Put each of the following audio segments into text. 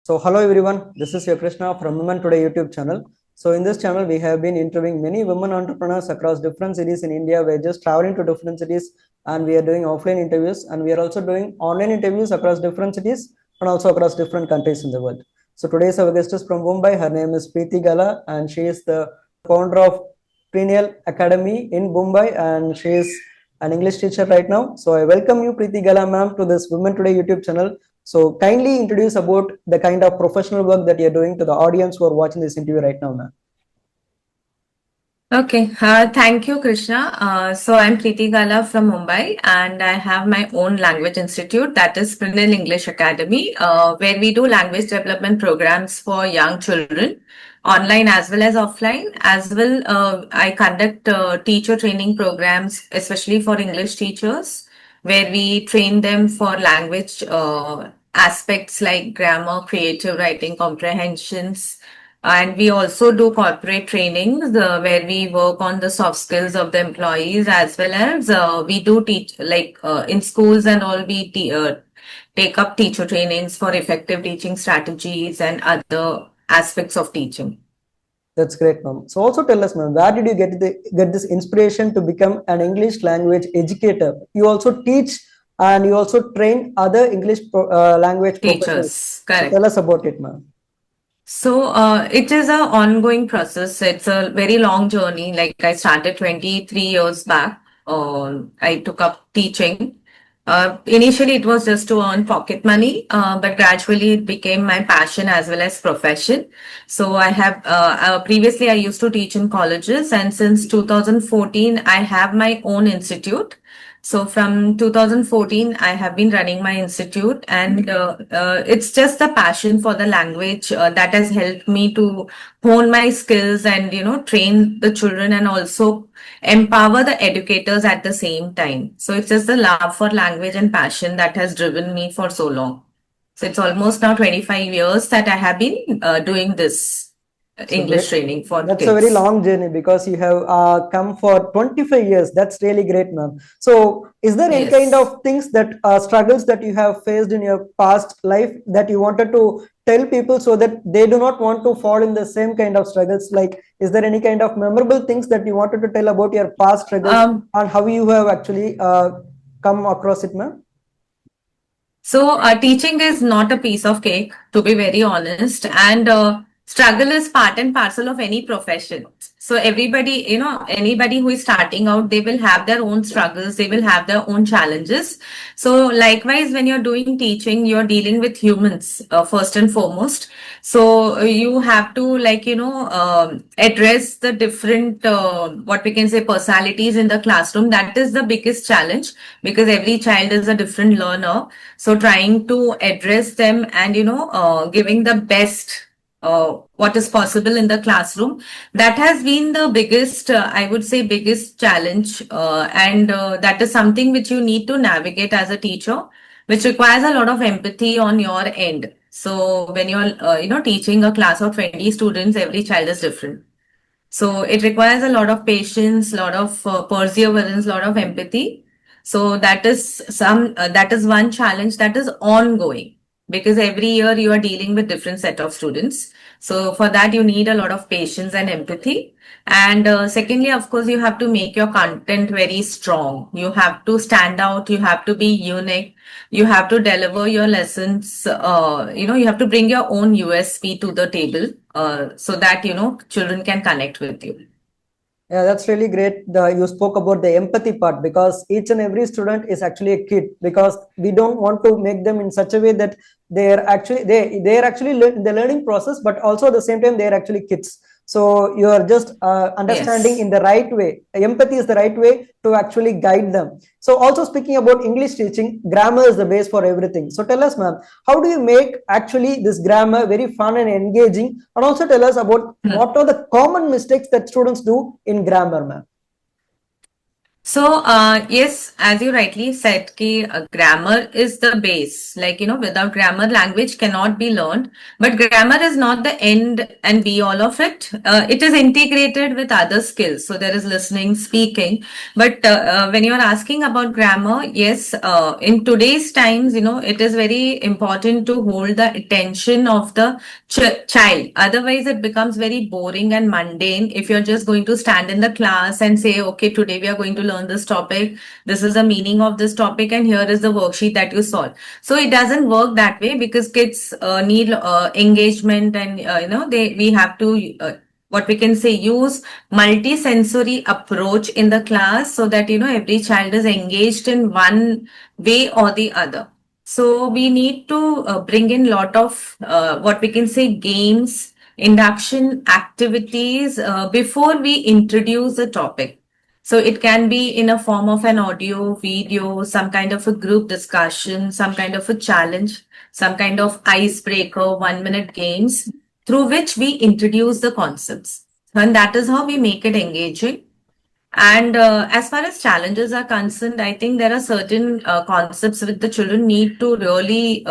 So hello everyone, this is your Krishna from Women Today YouTube channel. So in this channel, we have been interviewing many women entrepreneurs across different cities in India. We're just traveling to different cities and we are doing offline interviews, and we are also doing online interviews across different cities and also across different countries in the world. So today's our guest is from Mumbai. Her name is Priti Gala and she is the founder of Prineel Academy in Mumbai, and she is an English teacher right now. So I welcome you, Priti Gala ma'am, to this Women Today YouTube channel. So kindly introduce about the kind of professional work that you're doing to the audience who are watching this interview right now, ma'am. Okay, thank you, Krishna. So I'm Priti Gala from Mumbai, and I have my own language institute, that is Prineel English Academy, where we do language development programs for young children, online as well as offline. As well, I conduct teacher training programs, especially for English teachers, where we train them for language aspects like grammar, creative writing, comprehensions, and we also do corporate trainings where we work on the soft skills of the employees, as well as we do teach in schools and all. Take up teacher trainings for effective teaching strategies and other aspects of teaching. That's great, ma'am. So also tell us, ma'am, where did you get this inspiration to become an English language educator? You also teach and you also train other English language professionals. Teachers, So tell correct. us about it, ma'am. So it is an ongoing process. It's a very long journey. Like I started 23 years back. I took up teaching. Initially, it was just to earn pocket money, but gradually it became my passion as well as profession. So I have previously I used to teach in colleges, and since 2014, I have my own institute. So from 2014, I have been running my institute, and it's just the passion for the language that has helped me to hone my skills and train the children and also empower the educators at the same time. So it's just the love for language and passion that has driven me for so long. So it's almost now 25 years that I have been doing this So English great. training for That's a very kids. long journey because you have come for 25 years. That's really great, ma'am. So is there any kind Yes. of things that struggles that you have faced in your past life that you wanted to tell people so that they do not want to fall in the same kind of struggles? Like, is there any kind of memorable things that you wanted to tell about your past struggles Um, and how you have actually come across it, ma'am? So, teaching is not a piece of cake, to be very honest, and struggle is part and parcel of any profession. So, everybody, anybody who is starting out, they will have their own struggles, they will have their own challenges. So, likewise, when you're doing teaching, you're dealing with humans first and foremost. So, you have to, address the different, what we can say, personalities in the classroom. That is the biggest challenge because every child is a different learner. So trying to address them and giving the best what is possible in the classroom, that has been the biggest I would say biggest challenge, and that is something which you need to navigate as a teacher, which requires a lot of empathy on your end. So when you're teaching a class of 20 students, every child is different. So it requires a lot of patience, a lot of perseverance, a lot of empathy. So that is one challenge that is ongoing because every year you are dealing with different set of students. So for that you need a lot of patience and empathy. And secondly, of course, you have to make your content very strong. You have to stand out. You have to be unique. You have to deliver your lessons. You have to bring your own USP to the table so that children can connect with you. Yeah, that's really great. You spoke about the empathy part because each and every student is actually a kid, because we don't want to make them in such a way that they're actually in the learning process, but also at the same time they're actually kids. So you are just understanding Yes. in the right way. Empathy is the right way to actually guide them. So also speaking about English teaching, grammar is the base for everything. So tell us, ma'am, how do you make actually this grammar very fun and engaging? And also tell us about Hmm. what are the common mistakes that students do in grammar, ma'am. So, yes, as you rightly said, grammar is the base. Like, without grammar, language cannot be learned. But grammar is not the end and be all of it. It is integrated with other skills. So, there is listening, speaking. But when you're asking about grammar, yes, in today's times, it is very important to hold the attention of the child. Otherwise, it becomes very boring and mundane if you're just going to stand in the class and say, okay, today we are going to learn this topic. This is the meaning of this topic, and here is the worksheet that you solve. So it doesn't work that way because kids need engagement, and we have to. What we can say, use multi-sensory approach in the class so that every child is engaged in one way or the other. So we need to bring in lot of what we can say games, induction activities before we introduce the topic. So it can be in a form of an audio, video, some kind of a group discussion, some kind of a challenge, some kind of icebreaker, 1 minute games through which we introduce the concepts. And that is how we make it engaging. And as far as challenges are concerned, I think there are certain concepts which the children need to really,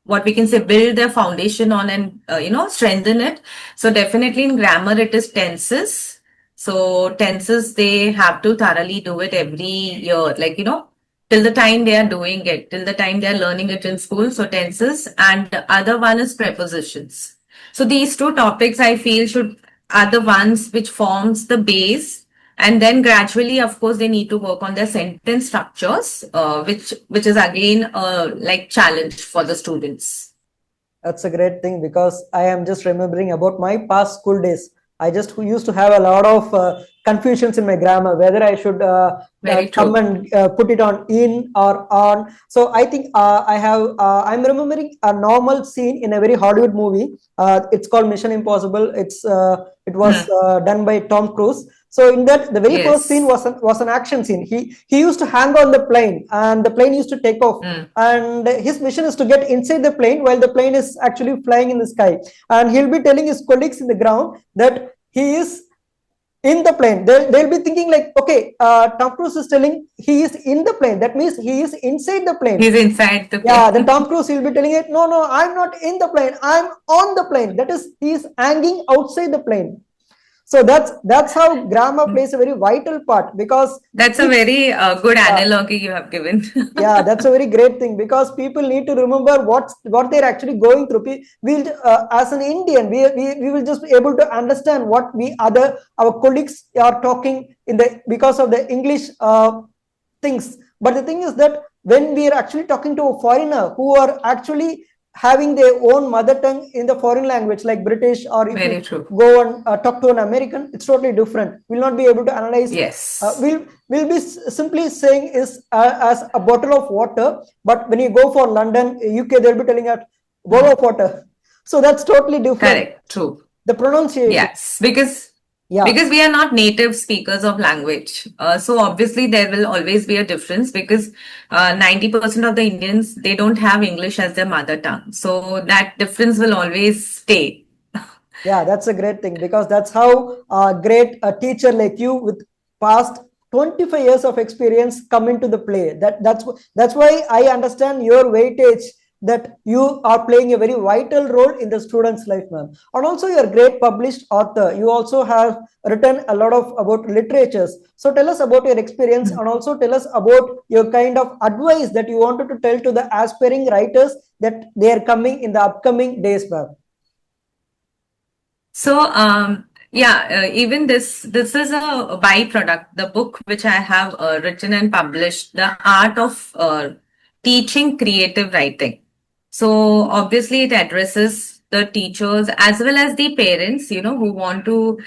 what we can say, build their foundation on and, strengthen it. So definitely in grammar, it is tenses. So tenses, they have to thoroughly do it every year, like, till the time they are doing it, till the time they are learning it in school. So tenses, and the other one is prepositions. So these two topics I feel are the ones which forms the base, and then gradually, of course, they need to work on their sentence structures, which is again like challenge for the students. That's a great thing because I am just remembering about my past school days. I just used to have a lot of confusions in my grammar, whether I should come and put it on in or on. So I think I'm remembering a normal scene in a very Hollywood movie. It's called Mission Impossible. It was done by Tom Cruise. So in that, the very first scene was an action scene. He used to hang on the plane, and the plane used to take off. And his mission is to get inside the plane while the plane is actually flying in the sky. And he'll be telling his colleagues in the ground that he is in the plane. They'll be thinking like, okay, Tom Cruise is telling he is in the plane. That means he is inside the plane. He's inside the plane. Yeah, the Tom Cruise will be telling it, no, I'm not in the plane. I'm on the plane. That is, he is hanging outside the plane. So that's how grammar plays a very vital part, because that's a very good analogy you have given. Yeah, that's a very great thing, because people need to remember what they're actually going through. We'll as an Indian, we will just be able to understand what our colleagues are talking because of the English things. But the thing is that when we are actually talking to a foreigner who are actually having their own mother tongue in the foreign language, like British, or if you go and talk to an American, it's totally different. We'll not be able to analyze. Yes. We'll be simply saying is as a bottle of water, but when you go for London, UK, they'll be telling a bottle of water. So that's totally different. Correct. True. The pronunciation. Yes, because we are not native speakers of language. So obviously there will always be a difference, because 90% of the Indians, they don't have English as their mother tongue. So that difference will always stay. Yeah, that's a great thing, because that's how great a teacher like you with past 25 years of experience come into the play. That's why I understand your weightage, that you are playing a very vital role in the student's life, ma'am. And also, you're a great published author. You also have written a lot about literatures. So tell us about your experience, and also tell us about your kind of advice that you wanted to tell to the aspiring writers that they are coming in the upcoming days, ma'am. So, even this is a byproduct, the book which I have written and published, The Art of Teaching Creative Writing. So obviously it addresses the teachers as well as the parents, who want to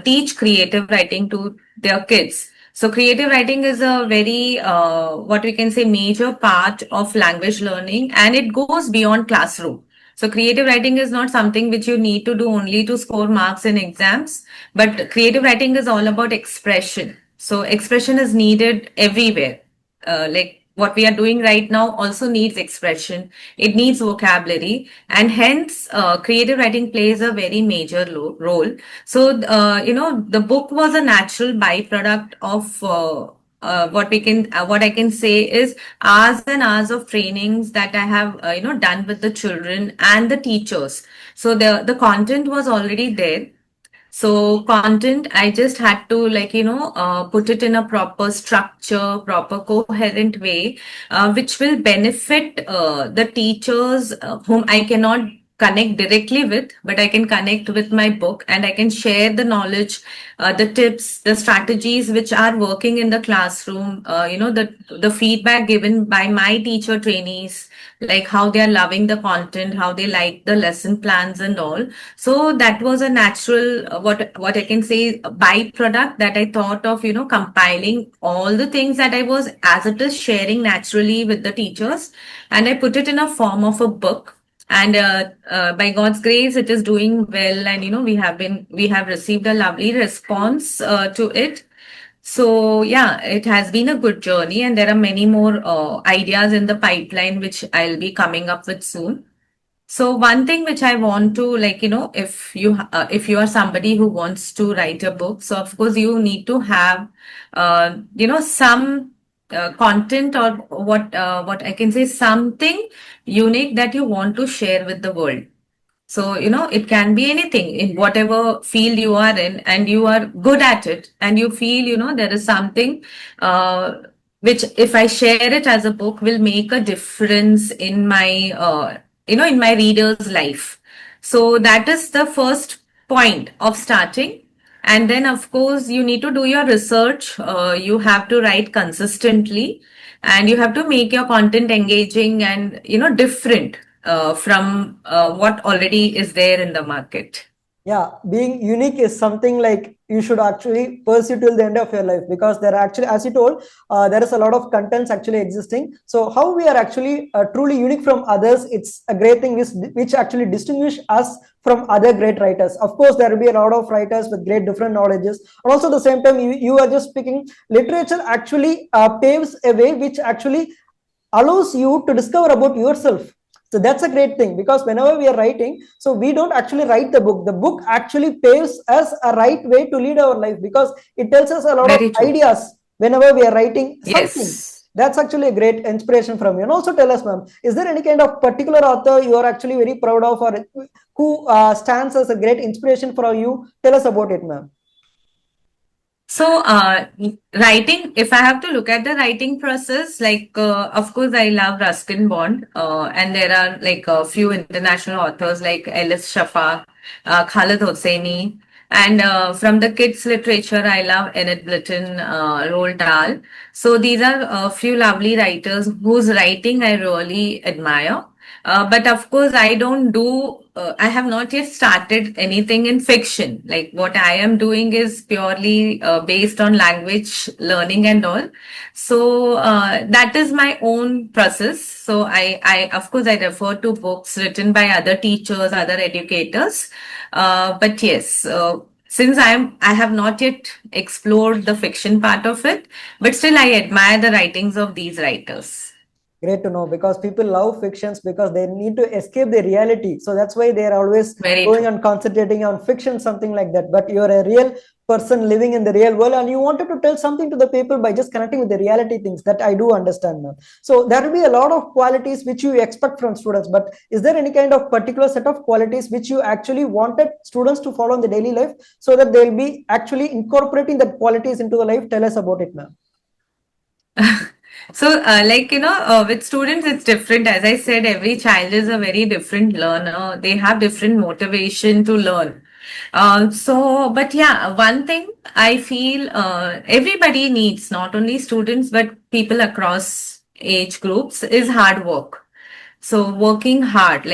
teach creative writing to their kids. So creative writing is a very, what we can say, major part of language learning, and it goes beyond classroom. So creative writing is not something which you need to do only to score marks in exams, but creative writing is all about expression. So expression is needed everywhere. Like what we are doing right now also needs expression. It needs vocabulary, and hence creative writing plays a very major role. So, the book was a natural byproduct of what I can say is hours and hours of trainings that I have done with the children and the teachers. So the content was already there. So content, I just had to put it in a proper structure, proper coherent way, which will benefit the teachers whom I cannot connect directly with, but I can connect with my book and I can share the knowledge, the tips, the strategies which are working in the classroom, the feedback given by my teacher trainees, like how they are loving the content, how they like the lesson plans and all. So that was a natural, what I can say, a byproduct that I thought of, compiling all the things that I was as it is sharing naturally with the teachers, and I put it in a form of a book. And by God's grace, it is doing well, and we have received a lovely response to it. So yeah, it has been a good journey, and there are many more ideas in the pipeline which I'll be coming up with soon. So one thing which I want to, if you are somebody who wants to write a book, so of course you need to have some content, or what I can say, something unique that you want to share with the world. So, it can be anything in whatever field you are in and you are good at it, and you feel, there is something which, if I share it as a book, will make a difference in in my reader's life. So that is the first point of starting. And then, of course, you need to do your research. You have to write consistently, and you have to make your content engaging and, different from what already is there in the market. Yeah, being unique is something like you should actually pursue till the end of your life, because there are actually, as you told, there is a lot of contents actually existing. So how we are actually truly unique from others, it's a great thing which actually distinguish us from other great writers. Of course, there will be a lot of writers with great different knowledges, and also at the same time, you are just speaking, literature actually paves a way which actually allows you to discover about yourself. So that's a great thing, because whenever we are writing, so we don't actually write the book actually paves us a right way to lead our life, because it tells us a lot of Very true. ideas whenever we are writing something. Yes. That's actually a great inspiration from you. And also tell us, ma'am, is there any kind of particular author you are actually very proud of, or who stands as a great inspiration for you? Tell us about it, ma'am. So, writing, if I have to look at the writing process, of course, I love Ruskin Bond, and there are like a few international authors like Ellis Shafak, Khalid Hosseini, and from the kids' literature, I love Enid Blyton, Roald Dahl. So, these are a few lovely writers whose writing I really admire. But of course, I have not yet started anything in fiction. Like what I am doing is purely based on language learning and all. So that is my own process. So of course, I refer to books written by other teachers, other educators. But yes, since I have not yet explored the fiction part of it, but still I admire the writings of these writers. Great to know, because people love fictions because they need to escape the reality. So that's why they are always Very going true. and concentrating on fiction, something like that. But you're a real person living in the real world, and you wanted to tell something to the people by just connecting with the reality things. That I do understand now. So there will be a lot of qualities which you expect from students. But is there any kind of particular set of qualities which you actually wanted students to follow in the daily life, so that they'll be actually incorporating that qualities into the life? Tell us about it, ma'am. So, with students, it's different. As I said, every child is a very different learner. They have different motivation to learn. But yeah, one thing I feel everybody needs, not only students, but people across age groups, is hard work. So, working hard,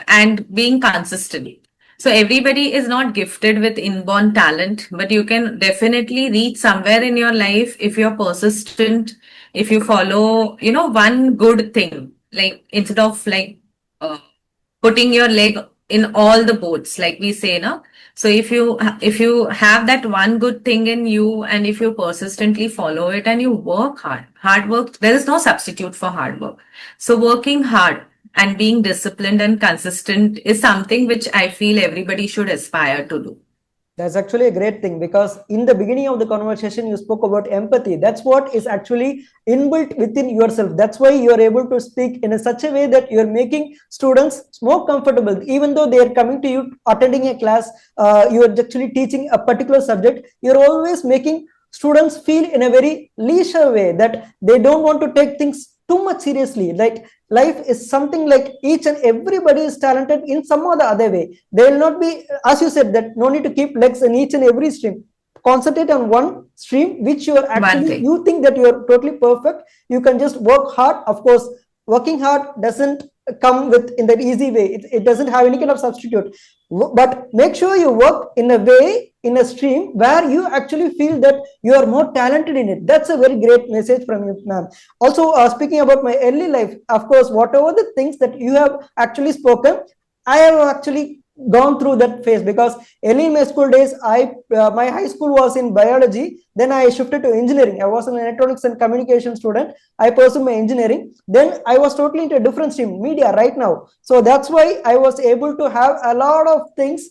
and being consistent. So everybody is not gifted with inborn talent, but you can definitely reach somewhere in your life if you're persistent, if you follow, one good thing, like instead of uh, putting your leg in all the boats, like we say, no? So if you have that one good thing in you, and if you persistently follow it and you work hard work, there is no substitute for hard work. So working hard and being disciplined and consistent is something which I feel everybody should aspire to do. That's actually a great thing, because in the beginning of the conversation, you spoke about empathy. That's what is actually inbuilt within yourself. That's why you are able to speak in such a way that you're making students more comfortable. Even though they are coming to you, attending a class, you are actually teaching a particular subject, you're always making students feel in a very leisure way, that they don't want to take things too much seriously. Like, life is something like each and everybody is talented in some or the other way. They will not be, as you said, that no need to keep legs in each and every stream. Concentrate on one stream which you are actually, you think that you are totally perfect. You can just work hard. Of course, working hard doesn't come with in that easy way. It doesn't have any kind of substitute, but make sure you work in a way, in a stream where you actually feel that you are more talented in it. That's a very great message from you, ma'am. Also, speaking about my early life, of course, whatever the things that you have actually spoken, I have actually gone through that phase, because early in my school days, my high school was in biology. Then I shifted to engineering. I was an electronics and communication student. I pursued my engineering. Then I was totally into a different stream, media, right now. So that's why I was able to have a lot of things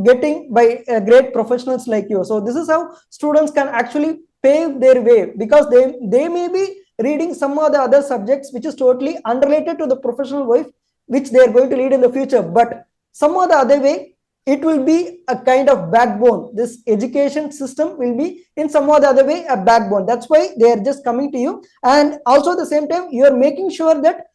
getting by great professionals like you. So this is how students can actually pave their way, because they may be reading some of the other subjects which is totally unrelated to the professional life which they are going to lead in the future, but some or the other way, it will be a kind of backbone. This education system will be in some or the other way a backbone. That's why they are just coming to you. And also at the same time, you are making sure that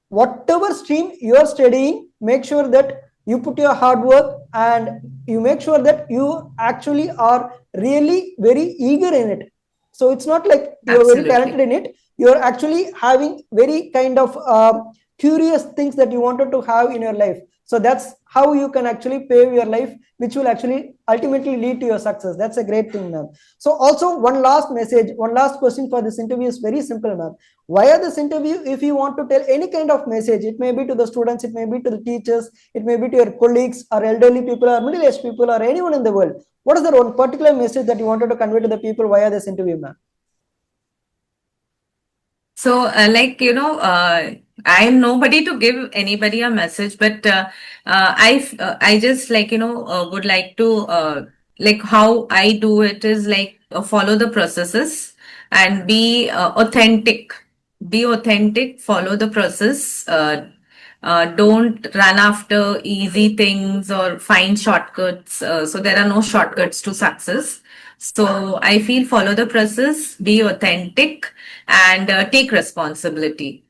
whatever stream you are studying, make sure that you put your hard work, and you make sure that you actually are really very eager in it. So it's not like you're very talented in it. You're actually having very kind of curious things that you wanted to have in your life. So that's how you can actually pave your life, which will actually ultimately lead to your success. That's a great thing, ma'am. So also one last message, one last question for this interview is very simple, ma'am. Via this interview, if you want to tell any kind of message, it may be to the students, it may be to the teachers, it may be to your colleagues or elderly people or middle-aged people or anyone in the world. What is the one particular message that you wanted to convey to the people via this interview, ma'am? So, I am nobody to give anybody a message, but I just would like to like how I do it is like follow the processes and be authentic. Be authentic. Follow the process. Don't run after easy things or find shortcuts. So there are no shortcuts to success. So I feel follow the process, be authentic, and take responsibility.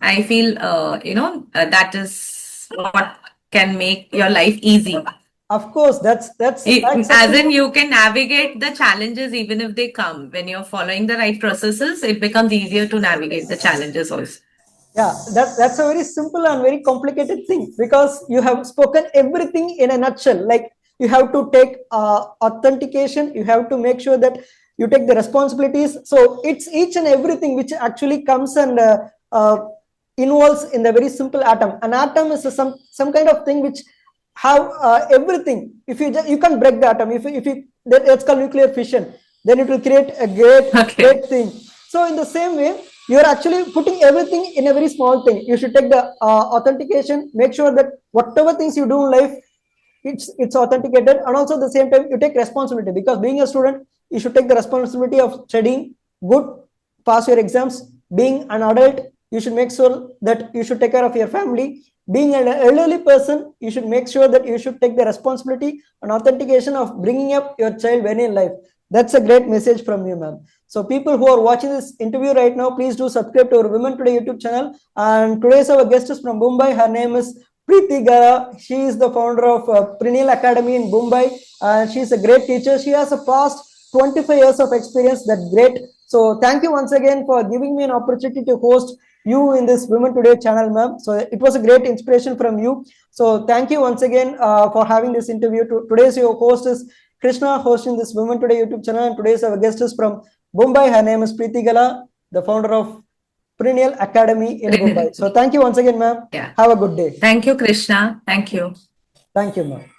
I feel, that is what can make your life easy. Of course, that's As in, you can navigate the challenges even if they come. When you're following the right processes, it becomes easier to navigate the challenges also. Yeah, that's a very simple and very complicated thing, because you have spoken everything in a nutshell. Like, you have to take authentication, you have to make sure that you take the responsibilities. So it's each and everything which actually comes and involves in the very simple atom. An atom is some kind of thing which have everything. If you can break the atom, if you that's called nuclear fission, then it will create a great thing. So in the same way, you're actually putting everything in a very small thing. You should take the authentication, make sure that whatever things you do in life, it's authenticated, and also at the same time you take responsibility, because being a student, you should take the responsibility of studying good, pass your exams. Being an adult, you should make sure that you should take care of your family. Being an elderly person, you should make sure that you should take the responsibility and authentication of bringing up your child when in life. That's a great message from you, ma'am. So people who are watching this interview right now, please do subscribe to our Women Today YouTube channel. And today's our guest is from Mumbai. Her name is Priti Gala. She is the founder of Prineel Academy in Mumbai. And she's a great teacher. She has a past 25 years of experience. That's great. So thank you once again for giving me an opportunity to host you in this Women Today channel, ma'am. So it was a great inspiration from you. So thank you once again for having this interview. Today's your host is Krishna, hosting this Women Today YouTube channel. And today's our guest is from Mumbai. Her name is Priti Gala, the founder of Prineel Academy in Mumbai. So thank you once again, ma'am. Yeah. Have a good day. Thank you, Krishna. Thank you. Thank you, ma'am.